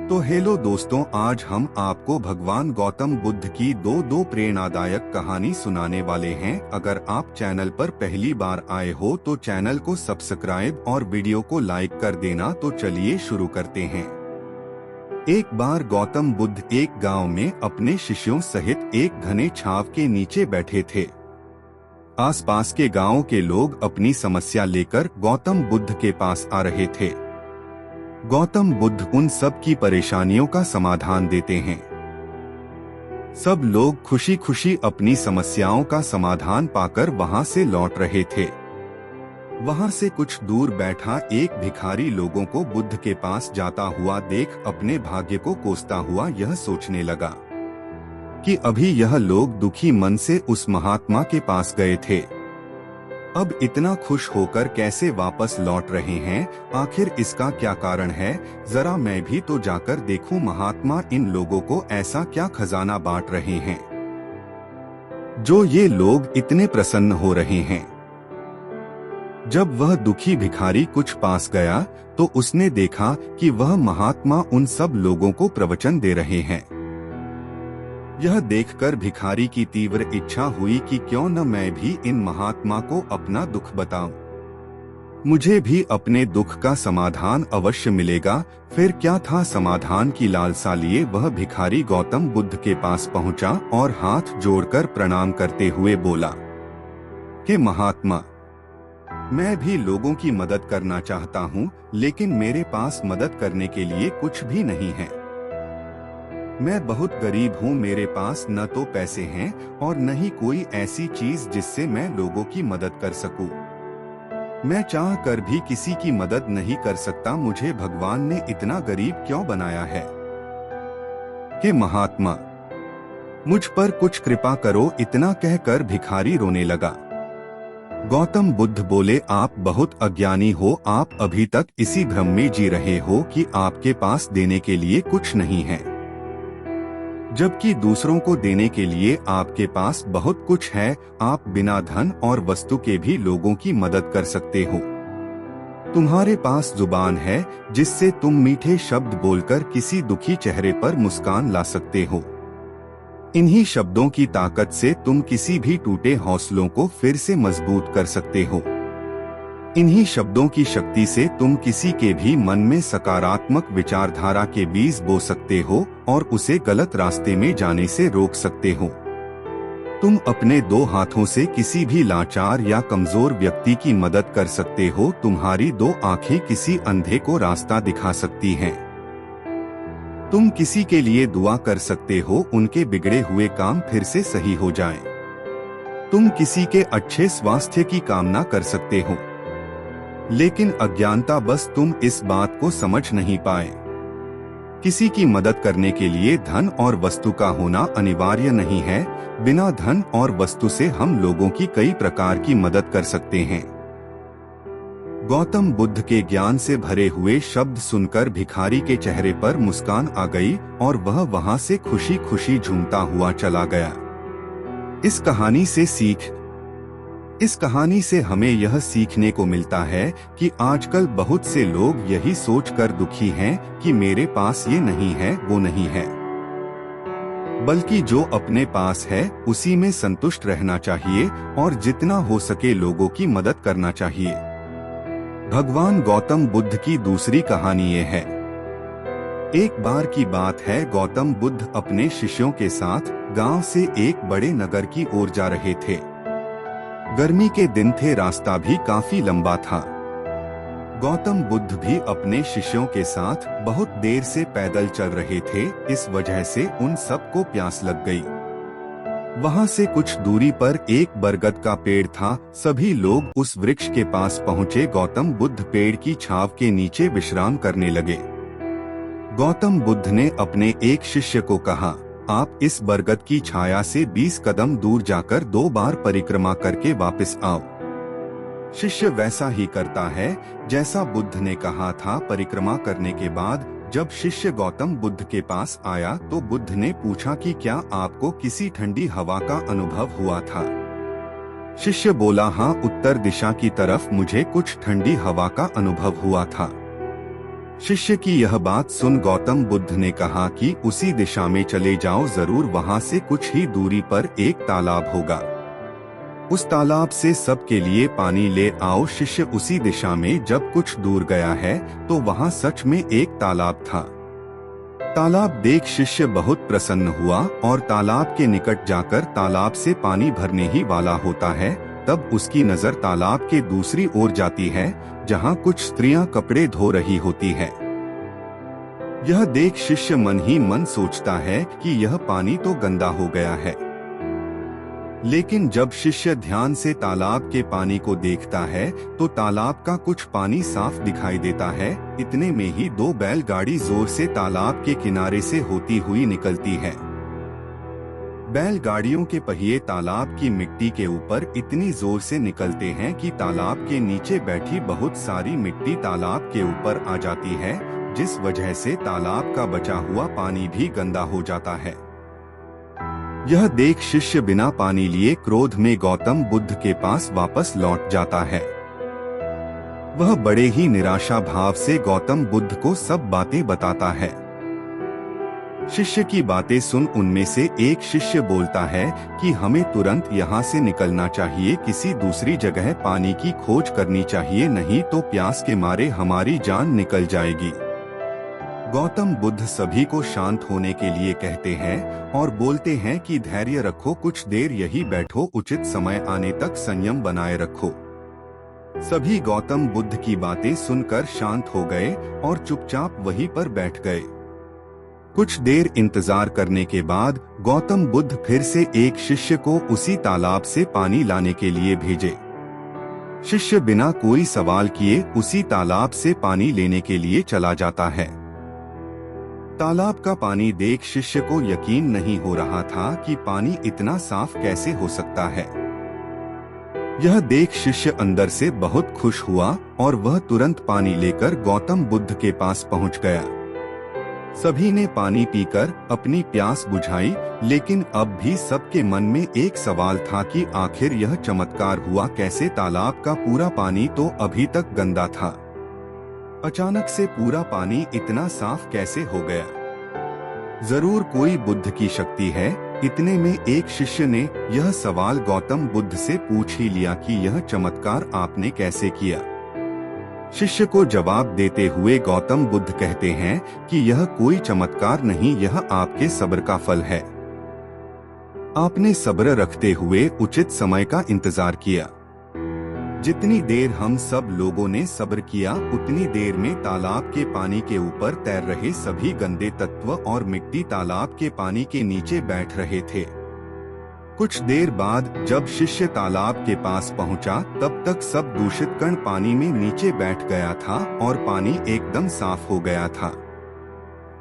तो हेलो दोस्तों, आज हम आपको भगवान गौतम बुद्ध की दो प्रेरणादायक कहानी सुनाने वाले हैं। अगर आप चैनल पर पहली बार आए हो तो चैनल को सब्सक्राइब और वीडियो को लाइक कर देना। तो चलिए शुरू करते हैं। एक बार गौतम बुद्ध एक गांव में अपने शिष्यों सहित एक घने छाव के नीचे बैठे थे। आसपास के गांवों के लोग अपनी समस्या लेकर गौतम बुद्ध के पास आ रहे थे। गौतम बुद्ध उन सब की परेशानियों का समाधान देते हैं। सब लोग खुशी खुशी अपनी समस्याओं का समाधान पाकर वहां से लौट रहे थे। वहां से कुछ दूर बैठा एक भिखारी लोगों को बुद्ध के पास जाता हुआ देख अपने भाग्य को कोसता हुआ यह सोचने लगा कि अभी यह लोग दुखी मन से उस महात्मा के पास गए थे, अब इतना खुश होकर कैसे वापस लौट रहे हैं। आखिर इसका क्या कारण है? जरा मैं भी तो जाकर देखूं, महात्मा इन लोगों को ऐसा क्या खजाना बांट रहे हैं जो ये लोग इतने प्रसन्न हो रहे हैं। जब वह दुखी भिखारी कुछ पास गया तो उसने देखा कि वह महात्मा उन सब लोगों को प्रवचन दे रहे हैं। यह देखकर भिखारी की तीव्र इच्छा हुई कि क्यों न मैं भी इन महात्मा को अपना दुख बताऊं। मुझे भी अपने दुख का समाधान अवश्य मिलेगा। फिर क्या था, समाधान की लालसा लिए वह भिखारी गौतम बुद्ध के पास पहुंचा और हाथ जोड़कर प्रणाम करते हुए बोला कि महात्मा, मैं भी लोगों की मदद करना चाहता हूं, लेकिन मेरे पास मदद करने के लिए कुछ भी नहीं है। मैं बहुत गरीब हूँ, मेरे पास न तो पैसे हैं और न ही कोई ऐसी चीज जिससे मैं लोगों की मदद कर सकूं। मैं चाह कर भी किसी की मदद नहीं कर सकता। मुझे भगवान ने इतना गरीब क्यों बनाया है कि महात्मा, मुझ पर कुछ कृपा करो। इतना कहकर भिखारी रोने लगा। गौतम बुद्ध बोले, आप बहुत अज्ञानी हो। आप अभी तक इसी भ्रम में जी रहे हो कि आपके पास देने के लिए कुछ नहीं है, जबकि दूसरों को देने के लिए आपके पास बहुत कुछ है। आप बिना धन और वस्तु के भी लोगों की मदद कर सकते हो। तुम्हारे पास जुबान है जिससे तुम मीठे शब्द बोलकर किसी दुखी चेहरे पर मुस्कान ला सकते हो। इन्हीं शब्दों की ताकत से तुम किसी भी टूटे हौसलों को फिर से मजबूत कर सकते हो। इन्हीं शब्दों की शक्ति से तुम किसी के भी मन में सकारात्मक विचारधारा के बीज बो सकते हो और उसे गलत रास्ते में जाने से रोक सकते हो। तुम अपने दो हाथों से किसी भी लाचार या कमजोर व्यक्ति की मदद कर सकते हो। तुम्हारी दो आंखें किसी अंधे को रास्ता दिखा सकती हैं। तुम किसी के लिए दुआ कर सकते हो, उनके बिगड़े हुए काम फिर से सही हो जाएं। तुम किसी के अच्छे स्वास्थ्य की कामना कर सकते हो, लेकिन अज्ञानता बस तुम इस बात को समझ नहीं पाए। किसी की मदद करने के लिए धन और वस्तु का होना अनिवार्य नहीं है। बिना धन और वस्तु से हम लोगों की कई प्रकार की मदद कर सकते हैं। गौतम बुद्ध के ज्ञान से भरे हुए शब्द सुनकर भिखारी के चेहरे पर मुस्कान आ गई और वह वहां से खुशी खुशी झूमता हुआ चला गया। इस कहानी से हमें यह सीखने को मिलता है कि आजकल बहुत से लोग यही सोचकर दुखी हैं कि मेरे पास ये नहीं है, वो नहीं है, बल्कि जो अपने पास है उसी में संतुष्ट रहना चाहिए और जितना हो सके लोगों की मदद करना चाहिए। भगवान गौतम बुद्ध की दूसरी कहानी ये है। एक बार की बात है, गौतम बुद्ध अपने शिष्यों के साथ गांव से एक बड़े नगर की ओर जा रहे थे। गर्मी के दिन थे, रास्ता भी काफी लंबा था। गौतम बुद्ध भी अपने शिष्यों के साथ बहुत देर से पैदल चल रहे थे। इस वजह से उन सबको प्यास लग गई। वहां से कुछ दूरी पर एक बरगद का पेड़ था। सभी लोग उस वृक्ष के पास पहुंचे। गौतम बुद्ध पेड़ की छांव के नीचे विश्राम करने लगे। गौतम बुद्ध ने अपने एक शिष्य को कहा, आप इस बरगद की छाया से 20 कदम दूर जाकर 2 बार परिक्रमा करके वापस आओ। शिष्य वैसा ही करता है जैसा बुद्ध ने कहा था। परिक्रमा करने के बाद जब शिष्य गौतम बुद्ध के पास आया तो बुद्ध ने पूछा कि क्या आपको किसी ठंडी हवा का अनुभव हुआ था? शिष्य बोला, हाँ, उत्तर दिशा की तरफ मुझे कुछ ठंडी हवा का अनुभव हुआ था। शिष्य की यह बात सुन गौतम बुद्ध ने कहा कि उसी दिशा में चले जाओ, जरूर वहाँ से कुछ ही दूरी पर एक तालाब होगा। उस तालाब से सबके लिए पानी ले आओ। शिष्य उसी दिशा में जब कुछ दूर गया है तो वहाँ सच में एक तालाब था। तालाब देख शिष्य बहुत प्रसन्न हुआ और तालाब के निकट जाकर तालाब से पानी भरने ही वाला होता है, तब उसकी नजर तालाब के दूसरी ओर जाती है जहाँ कुछ स्त्रियां कपड़े धो रही होती है। यह देख शिष्य मन ही मन सोचता है कि यह पानी तो गंदा हो गया है। लेकिन जब शिष्य ध्यान से तालाब के पानी को देखता है तो तालाब का कुछ पानी साफ दिखाई देता है। इतने में ही दो बैलगाड़ी जोर से तालाब के किनारे से होती हुई निकलती है। बैलगाड़ियों के पहिए तालाब की मिट्टी के ऊपर इतनी जोर से निकलते हैं कि तालाब के नीचे बैठी बहुत सारी मिट्टी तालाब के ऊपर आ जाती है, जिस वजह से तालाब का बचा हुआ पानी भी गंदा हो जाता है। यह देख शिष्य बिना पानी लिए क्रोध में गौतम बुद्ध के पास वापस लौट जाता है। वह बड़े ही निराशा भाव से गौतम बुद्ध को सब बातें बताता है। शिष्य की बातें सुन उनमें से एक शिष्य बोलता है कि हमें तुरंत यहाँ से निकलना चाहिए, किसी दूसरी जगह पानी की खोज करनी चाहिए, नहीं तो प्यास के मारे हमारी जान निकल जाएगी। गौतम बुद्ध सभी को शांत होने के लिए कहते हैं और बोलते हैं कि धैर्य रखो, कुछ देर यही बैठो, उचित समय आने तक संयम बनाए रखो। सभी गौतम बुद्ध की बातें सुनकर शांत हो गए और चुपचाप वहीं पर बैठ गए। कुछ देर इंतजार करने के बाद गौतम बुद्ध फिर से एक शिष्य को उसी तालाब से पानी लाने के लिए भेजे। शिष्य बिना कोई सवाल किए उसी तालाब से पानी लेने के लिए चला जाता है। तालाब का पानी देख शिष्य को यकीन नहीं हो रहा था कि पानी इतना साफ कैसे हो सकता है। यह देख शिष्य अंदर से बहुत खुश हुआ और वह तुरंत पानी लेकर गौतम बुद्ध के पास पहुंच गया। सभी ने पानी पीकर अपनी प्यास बुझाई, लेकिन अब भी सबके मन में एक सवाल था कि आखिर यह चमत्कार हुआ कैसे। तालाब का पूरा पानी तो अभी तक गंदा था, अचानक से पूरा पानी इतना साफ कैसे हो गया? जरूर कोई बुद्ध की शक्ति है। इतने में एक शिष्य ने यह सवाल गौतम बुद्ध से पूछ ही लिया कि यह चमत्कार आपने कैसे किया? शिष्य को जवाब देते हुए गौतम बुद्ध कहते हैं कि यह कोई चमत्कार नहीं, यह आपके सब्र का फल है। आपने सब्र रखते हुए उचित समय का इंतजार किया। जितनी देर हम सब लोगों ने सब्र किया, उतनी देर में तालाब के पानी के ऊपर तैर रहे सभी गंदे तत्व और मिट्टी तालाब के पानी के नीचे बैठ रहे थे। कुछ देर बाद जब शिष्य तालाब के पास पहुंचा, तब तक सब दूषित कण पानी में नीचे बैठ गया था और पानी एकदम साफ हो गया था।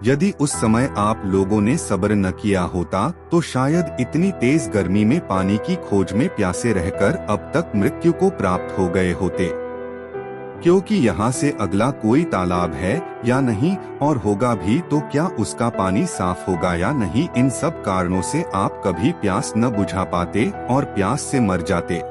यदि उस समय आप लोगों ने सब्र न किया होता तो शायद इतनी तेज गर्मी में पानी की खोज में प्यासे रहकर अब तक मृत्यु को प्राप्त हो गए होते। क्योंकि यहाँ से अगला कोई तालाब है या नहीं, और होगा भी तो क्या उसका पानी साफ होगा या नहीं, इन सब कारणों से आप कभी प्यास न बुझा पाते और प्यास से मर जाते।